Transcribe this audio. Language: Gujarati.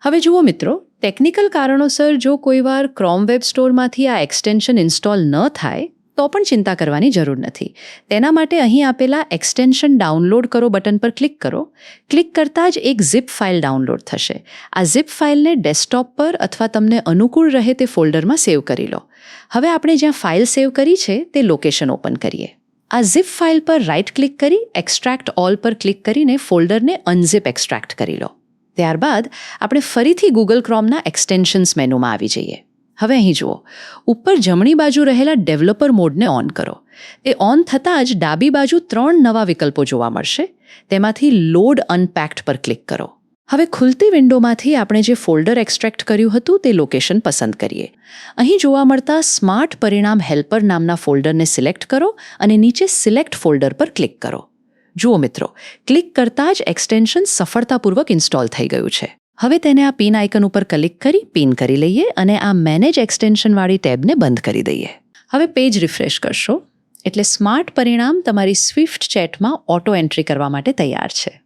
હવે જુઓ મિત્રો, ટેકનિકલ કારણોસર જો કોઈવાર ક્રોમ વેબ સ્ટોરમાંથી આ એક્સટેન્શન ઇન્સ્ટોલ ન થાય તો પણ ચિંતા કરવાની જરૂર નથી. તેના માટે અહીં આપેલા એક્સટેન્શન ડાઉનલોડ કરો બટન પર ક્લિક કરો. ક્લિક કરતાં જ એક ઝિપ ફાઇલ ડાઉનલોડ થશે. આ ઝિપ ફાઇલને ડેસ્કટોપ પર અથવા તમને અનુકૂળ રહે તે ફોલ્ડરમાં સેવ કરી લો. હવે આપણે જ્યાં ફાઇલ સેવ કરી છે તે લોકેશન ઓપન કરીએ. આ ઝિપ ફાઇલ પર રાઇટ ક્લિક કરી એક્સ્ટ્રેક્ટ ઓલ પર ક્લિક કરીને ફોલ્ડરને અનઝિપ એક્સ્ટ્રેક્ટ કરી લો. ત્યારબાદ આપણે ફરીથી ગૂગલ ક્રોમના એક્સટેન્શન્સ મેનુમાં આવી જઈએ. હવે અહીં જુઓ, ઉપર જમણી બાજુ રહેલા ડેવલપર મોડને ઓન કરો. તે ઓન થતાં જ ડાબી બાજુ 3 નવા વિકલ્પો જોવા મળશે. તેમાંથી લોડ અનપેક્ડ પર ક્લિક કરો. હવે ખુલતી વિન્ડોમાંથી આપણે જે ફોલ્ડર એક્સ્ટ્રેક્ટ કર્યું હતું તે લોકેશન પસંદ કરીએ. અહીં જોવા મળતા સ્માર્ટ પરિણામ હેલ્પર નામના ફોલ્ડરને સિલેક્ટ કરો અને નીચે સિલેક્ટ ફોલ્ડર પર ક્લિક કરો. જુઓ મિત્રો, ક્લિક કરતાં જ એક્સટેન્શન સફળતાપૂર્વક ઇન્સ્ટોલ થઈ ગયું છે. હવે તેને આ પિન આઇકન ઉપર ક્લિક કરી પિન કરી લઈએ અને આ મેનેજ એક્સટેન્શનવાળી ટેબને બંધ કરી દઈએ. હવે પેજ રિફ્રેશ કરશો એટલે સ્માર્ટ પરિણામ તમારી સ્વિફ્ટ ચેટમાં ઓટો એન્ટ્રી કરવા માટે તૈયાર છે.